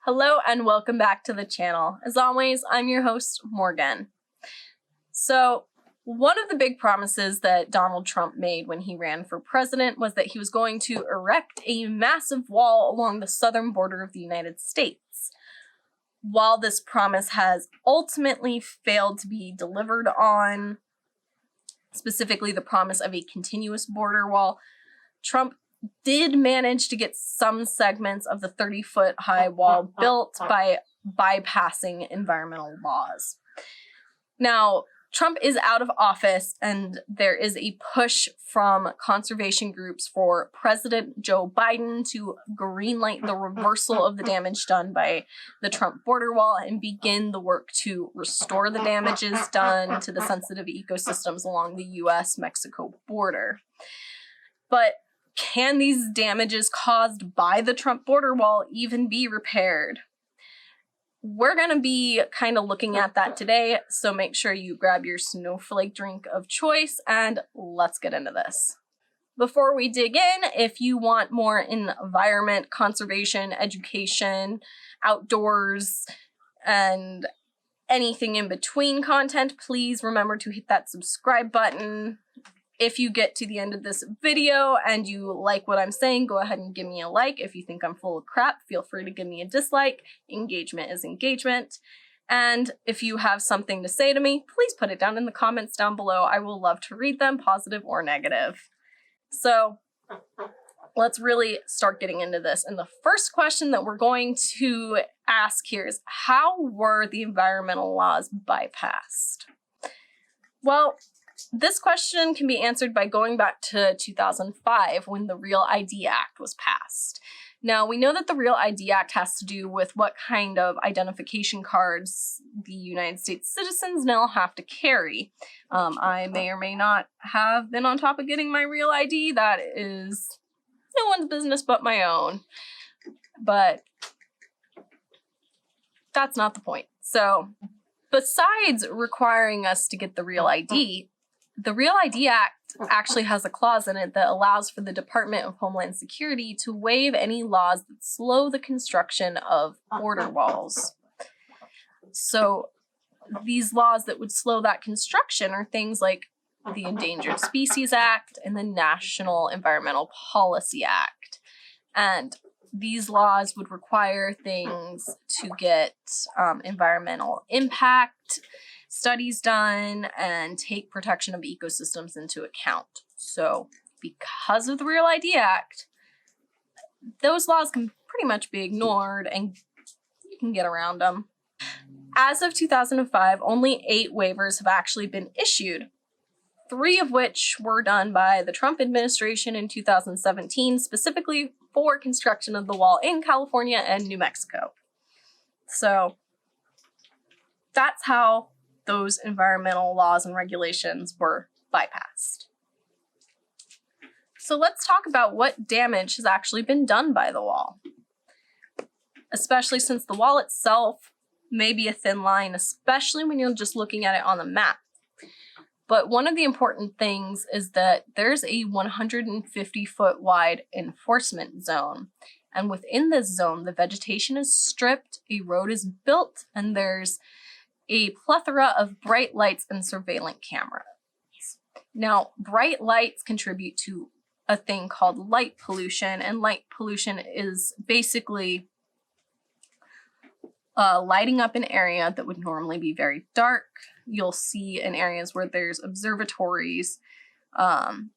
Hello and welcome back to the channel. As always, I'm your host, Morgan. So, one of the big promises that Donald Trump made when he ran for president was that he was going to erect a massive wall along the southern border of the United States. While this promise has ultimately failed to be delivered on, specifically the promise of a continuous border wall, Trump did manage to get some segments of the 30-foot high wall built by bypassing environmental laws. Now, Trump is out of office, and there is a push from conservation groups for President Joe Biden to greenlight the reversal of the damage done by the Trump border wall and begin the work to restore the damages done to the sensitive ecosystems along the US-Mexico border. But can these damages caused by the Trump border wall even be repaired? We're going to be kind of looking at that today, so make sure you grab your snowflake drink of choice and let's get into this. Before we dig in, if you want more environment, conservation, education, outdoors, and anything in between content, please remember to hit that subscribe button. If you get to the end of this video and you like what I'm saying, go ahead and give me a like. If you think I'm full of crap, feel free to give me a dislike. Engagement is engagement. And if you have something to say to me, please put it down in the comments down below. I will love to read them, positive or negative. So let's really start getting into this. And the first question that we're going to ask here is, how were the environmental laws bypassed? Well, this question can be answered by going back to 2005 when the Real ID Act was passed. Now, we know that the Real ID Act has to do with what kind of identification cards the United States citizens now have to carry. I may or may not have been on top of getting my Real ID. That is no one's business but my own. But that's not the point. So, besides requiring us to get the Real ID, the Real ID Act actually has a clause in it that allows for the Department of Homeland Security to waive any laws that slow the construction of border walls. So these laws that would slow that construction are things like the Endangered Species Act and the National Environmental Policy Act. And these laws would require things to get environmental impact studies done and take protection of ecosystems into account. So because of the Real ID Act, those laws can pretty much be ignored and you can get around them. As of 2005, only 8 waivers have actually been issued, 3 of which were done by the Trump administration in 2017, specifically for construction of the wall in California and New Mexico. So that's how those environmental laws and regulations were bypassed. So let's talk about what damage has actually been done by the wall, especially since the wall itself may be a thin line, especially when you're just looking at it on the map. But one of the important things is that there's a 150-foot wide enforcement zone. And within this zone, the vegetation is stripped, a road is built, and there's a plethora of bright lights and surveillance cameras. Now, bright lights contribute to a thing called light pollution, and light pollution is basically lighting up an area that would normally be very dark. You'll see in areas where there's observatories,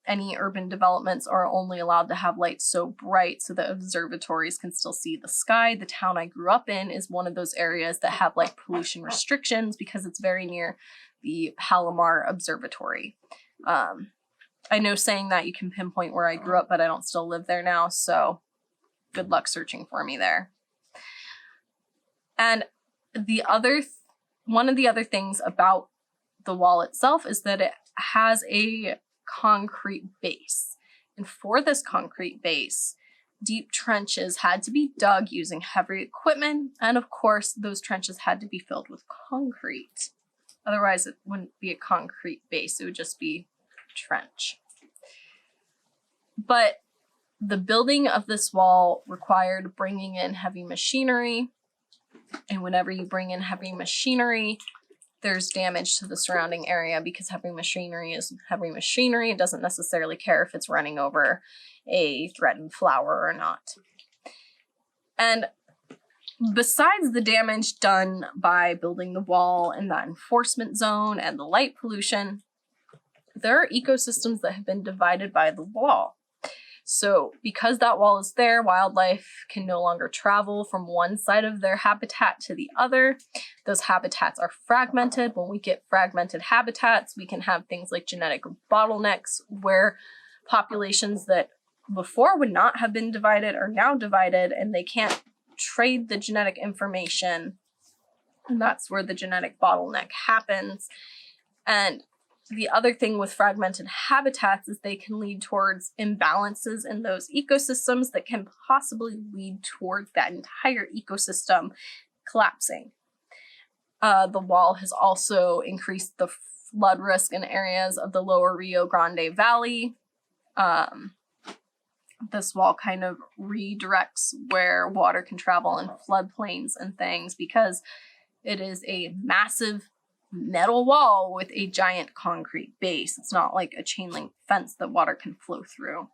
any urban developments are only allowed to have lights so bright so that observatories can still see the sky. The town I grew up in is one of those areas that have light pollution restrictions because it's very near the Palomar Observatory. I know saying that you can pinpoint where I grew up, but I don't still live there now, so good luck searching for me there. And one of the other things about the wall itself is that it has a concrete base. And for this concrete base, deep trenches had to be dug using heavy equipment, and of course, those trenches had to be filled with concrete. Otherwise, it wouldn't be a concrete base, it would just be a trench. But the building of this wall required bringing in heavy machinery, And whenever you bring in heavy machinery, there's damage to the surrounding area, because heavy machinery is heavy machinery. It doesn't necessarily care if it's running over a threatened flower or not. And besides the damage done by building the wall and that enforcement zone and the light pollution, there are ecosystems that have been divided by the wall. So because that wall is there, wildlife can no longer travel from one side of their habitat to the other. Those habitats are fragmented. When we get fragmented habitats, we can have things like genetic bottlenecks, where populations that before would not have been divided are now divided, and they can't trade the genetic information. And that's where the genetic bottleneck happens. And the other thing with fragmented habitats is they can lead towards imbalances in those ecosystems that can possibly lead towards that entire ecosystem collapsing. The wall has also increased the flood risk in areas of the Lower Rio Grande Valley. This wall kind of redirects where water can travel in floodplains and things, because it is a massive metal wall with a giant concrete base. It's not like a chain link fence that water can flow through.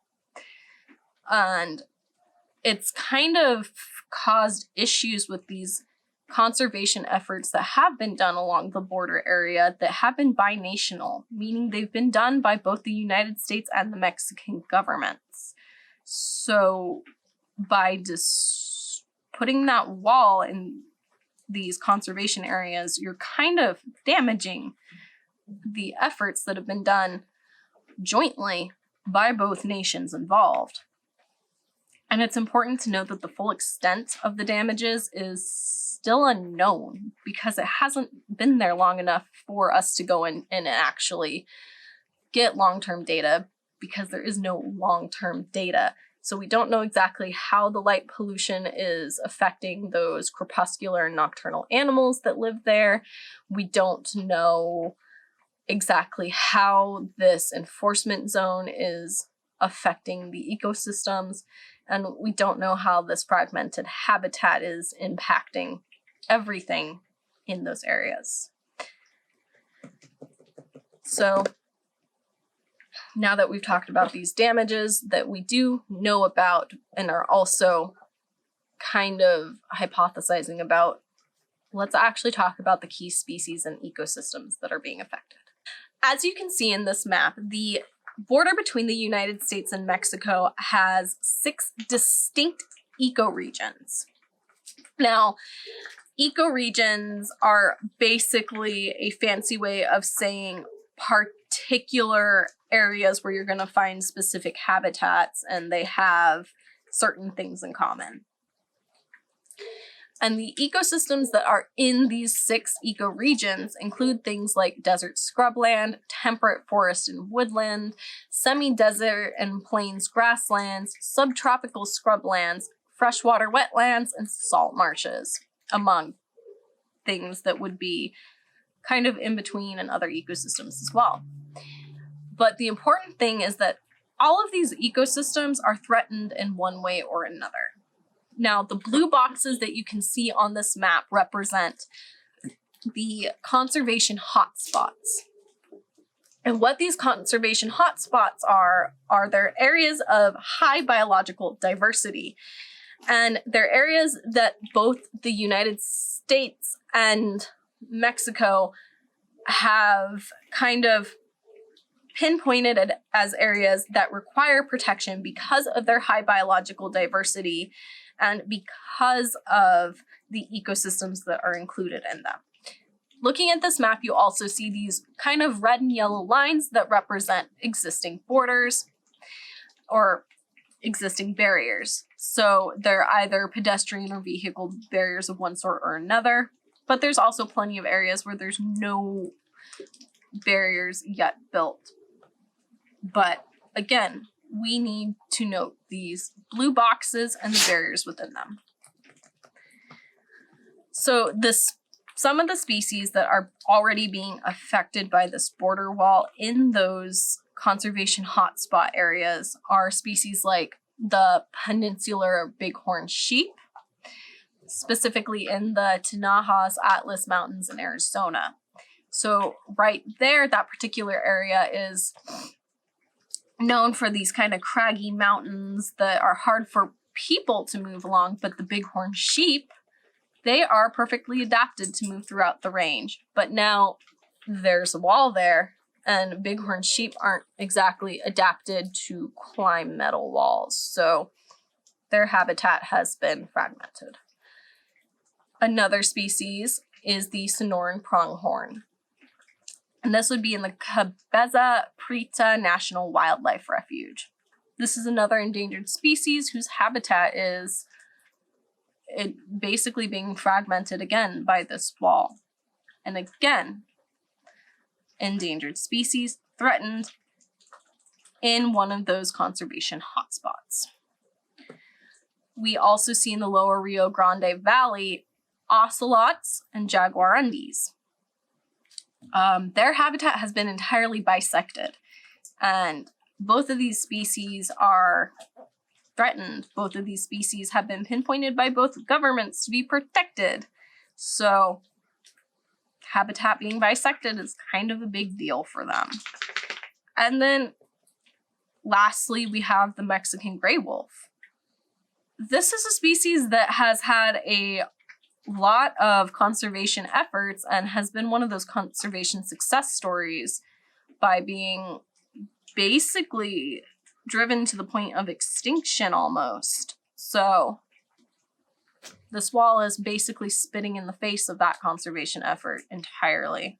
And it's kind of caused issues with these conservation efforts that have been done along the border area that have been binational, meaning they've been done by both the United States and the Mexican governments. So by just putting that wall in these conservation areas, you're kind of damaging the efforts that have been done jointly by both nations involved. And it's important to note that the full extent of the damages is still unknown, because it hasn't been there long enough for us to go in and actually get long-term data, because there is no long-term data. So we don't know exactly how the light pollution is affecting those crepuscular and nocturnal animals that live there. We don't know exactly how this enforcement zone is affecting the ecosystems. And we don't know how this fragmented habitat is impacting everything in those areas. So now that we've talked about these damages that we do know about and are also kind of hypothesizing about, let's actually talk about the key species and ecosystems that are being affected. As you can see in this map, the border between the United States and Mexico has 6 distinct ecoregions. Now, ecoregions are basically a fancy way of saying particular areas where you're going to find specific habitats, and they have certain things in common. And the ecosystems that are in these 6 ecoregions include things like desert scrubland, temperate forest and woodland, semi-desert and plains grasslands, subtropical scrublands, freshwater wetlands, and salt marshes, among things that would be kind of in between and other ecosystems as well. But the important thing is that all of these ecosystems are threatened in one way or another. Now, the blue boxes that you can see on this map represent the conservation hotspots. And what these conservation hotspots are their areas of high biological diversity. And they're areas that both the United States and Mexico have kind of pinpointed as areas that require protection because of their high biological diversity and because of the ecosystems that are included in them. Looking at this map, you also see these kind of red and yellow lines that represent existing borders or existing barriers. So they're either pedestrian or vehicle barriers of one sort or another, but there's also plenty of areas where there's no barriers yet built. But again, we need to note these blue boxes and the barriers within them. So some of the species that are already being affected by this border wall in those conservation hotspot areas are species like the peninsular bighorn sheep, specifically in the Tinajas Atlas Mountains in Arizona. So right there, that particular area is known for these kind of craggy mountains that are hard for people to move along, but the bighorn sheep, they are perfectly adapted to move throughout the range. But now there's a wall there, and bighorn sheep aren't exactly adapted to climb metal walls, so their habitat has been fragmented. Another species is the Sonoran pronghorn, and this would be in the Cabeza Prieta National Wildlife Refuge. This is another endangered species whose habitat is basically being fragmented again by this wall. And again, endangered species threatened in one of those conservation hotspots. We also see in the Lower Rio Grande Valley ocelots and jaguarundis. Their habitat has been entirely bisected, and both of these species are threatened. Both of these species have been pinpointed by both governments to be protected. So habitat being bisected is kind of a big deal for them. And then lastly, we have the Mexican gray wolf. This is a species that has had a lot of conservation efforts and has been one of those conservation success stories by being basically driven to the point of extinction almost. So this wall is basically spitting in the face of that conservation effort entirely.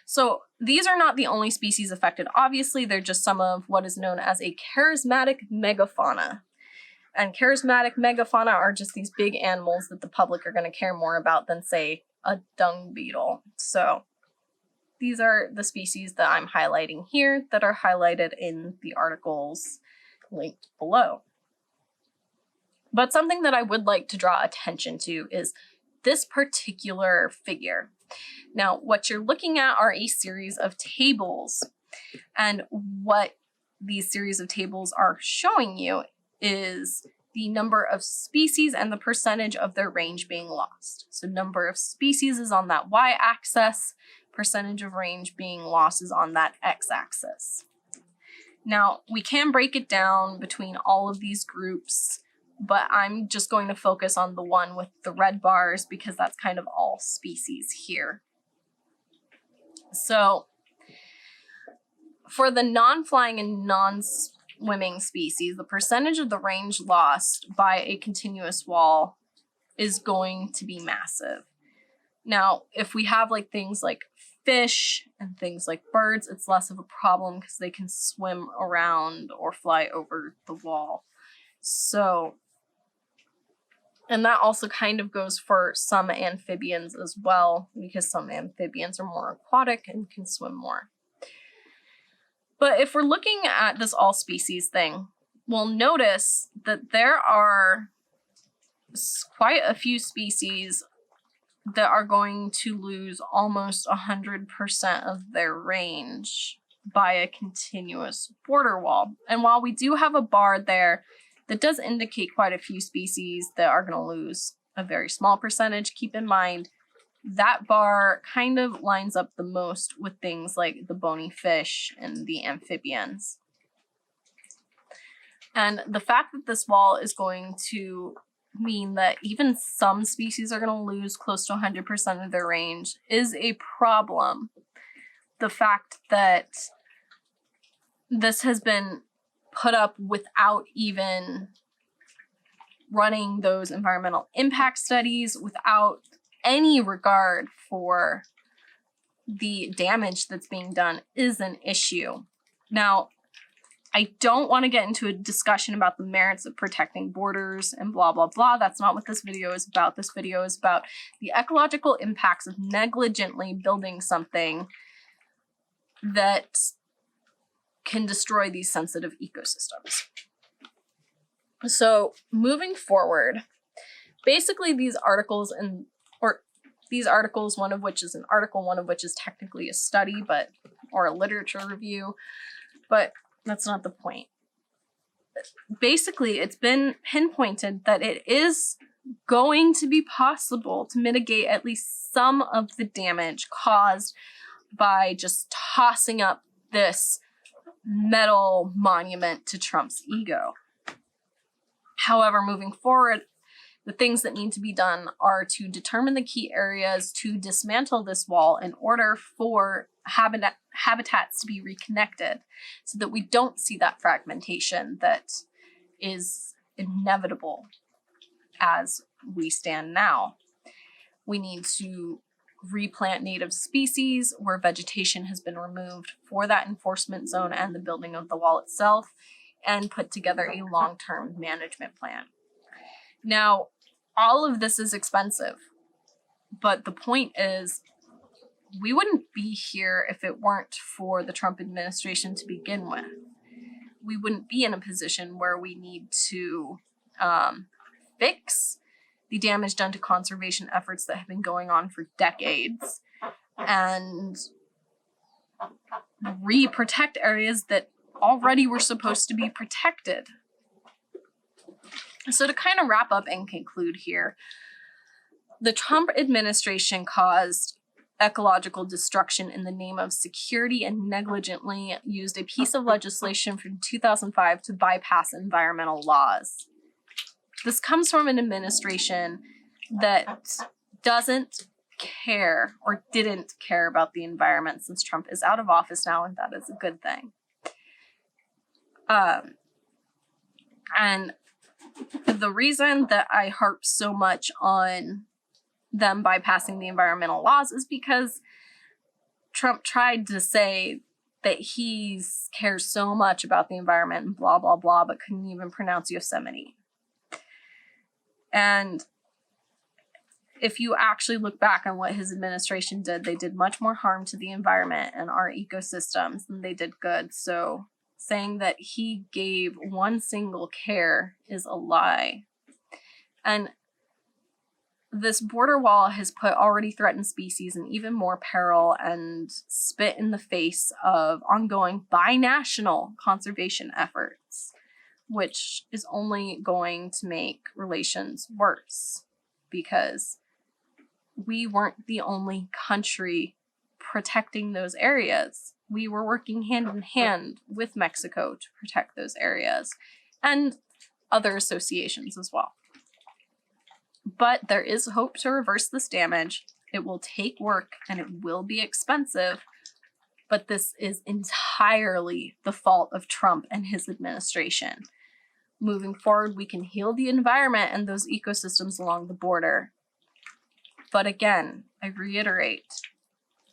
So these are not the only species affected. Obviously, they're just some of what is known as a charismatic megafauna. And charismatic megafauna are just these big animals that the public are going to care more about than, say, a dung beetle. So these are the species that I'm highlighting here that are highlighted in the articles linked below. But something that I would like to draw attention to is this particular figure. Now, what you're looking at are a series of tables. And what these series of tables are showing you is the number of species and the percentage of their range being lost. So number of species is on that y-axis, percentage of range being lost is on that x-axis. Now, we can break it down between all of these groups, but I'm just going to focus on the one with the red bars because that's kind of all species here. So for the non-flying and non-swimming species, the percentage of the range lost by a continuous wall is going to be massive. Now, if we have like things like fish and things like birds, it's less of a problem because they can swim around or fly over the wall. So, and that also kind of goes for some amphibians as well, because some amphibians are more aquatic and can swim more. But if we're looking at this all species thing, we'll notice that there are quite a few species that are going to lose almost 100% of their range by a continuous border wall. And while we do have a bar there that does indicate quite a few species that are going to lose a very small percentage, keep in mind that bar kind of lines up the most with things like the bony fish and the amphibians. And the fact that this wall is going to mean that even some species are going to lose close to 100% of their range is a problem. The fact that this has been put up without even running those environmental impact studies, without any regard for the damage that's being done, is an issue. Now, I don't want to get into a discussion about the merits of protecting borders and blah, blah, blah. That's not what this video is about. This video is about the ecological impacts of negligently building something that can destroy these sensitive ecosystems. So moving forward, basically these articles, one of which is an article, one of which is technically a study, or a literature review, but that's not the point. Basically, it's been pinpointed that it is going to be possible to mitigate at least some of the damage caused by just tossing up this metal monument to Trump's ego. However, moving forward, the things that need to be done are to determine the key areas to dismantle this wall in order for habitats to be reconnected so that we don't see that fragmentation that is inevitable as we stand now. We need to replant native species where vegetation has been removed for that enforcement zone and the building of the wall itself, and put together a long-term management plan. Now, all of this is expensive, but the point is we wouldn't be here if it weren't for the Trump administration to begin with. We wouldn't be in a position where we need to fix the damage done to conservation efforts that have been going on for decades and re-protect areas that already were supposed to be protected. So to kind of wrap up and conclude here, the Trump administration caused ecological destruction in the name of security and negligently used a piece of legislation from 2005 to bypass environmental laws. This comes from an administration that doesn't care or didn't care about the environment since Trump is out of office now, and that is a good thing. And the reason that I harp so much on them bypassing the environmental laws is because Trump tried to say that he cares so much about the environment and blah, blah, blah, but couldn't even pronounce Yosemite. And if you actually look back on what his administration did, they did much more harm to the environment and our ecosystems than they did good. So saying that he gave one single care is a lie. And this border wall has put already threatened species in even more peril and spit in the face of ongoing binational conservation efforts, which is only going to make relations worse because we weren't the only country protecting those areas. We were working hand in hand with Mexico to protect those areas and other associations as well. But there is hope to reverse this damage. It will take work and it will be expensive, but this is entirely the fault of Trump and his administration. Moving forward, we can heal the environment and those ecosystems along the border. But again, I reiterate,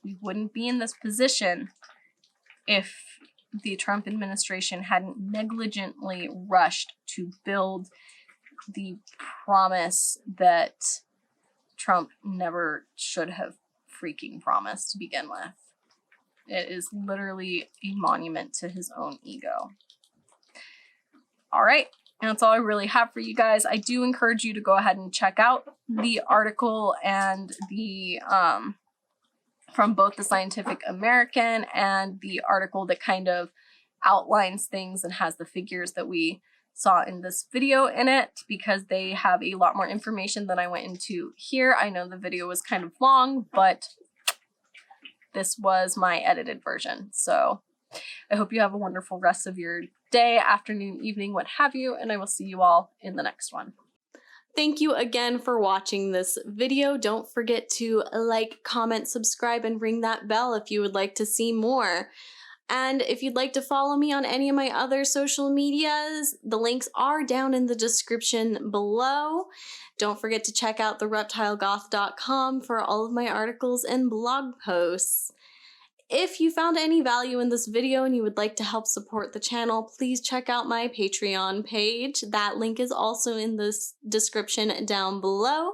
we wouldn't be in this position if the Trump administration hadn't negligently rushed to build the promise that Trump never should have freaking promised to begin with. It is literally a monument to his own ego. All right, and that's all I really have for you guys. I do encourage you to go ahead and check out the article and the from both the Scientific American and the article that kind of outlines things and has the figures that we saw in this video in it, because they have a lot more information than I went into here. I know the video was kind of long, but this was my edited version. So I hope you have a wonderful rest of your day, afternoon, evening, what have you, and I will see you all in the next one. Thank you again for watching this video. Don't forget to like, comment, subscribe, and ring that bell if you would like to see more. And if you'd like to follow me on any of my other social medias, the links are down in the description below. Don't forget to check out thereptilegoth.com for all of my articles and blog posts. If you found any value in this video and you would like to help support the channel, please check out my Patreon page. That link is also in the description down below.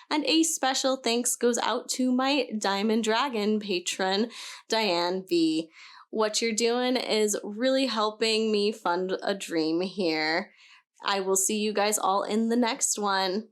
And a special thanks goes out to my Diamond Dragon patron, Diane V. What you're doing is really helping me fund a dream here. I will see you guys all in the next one.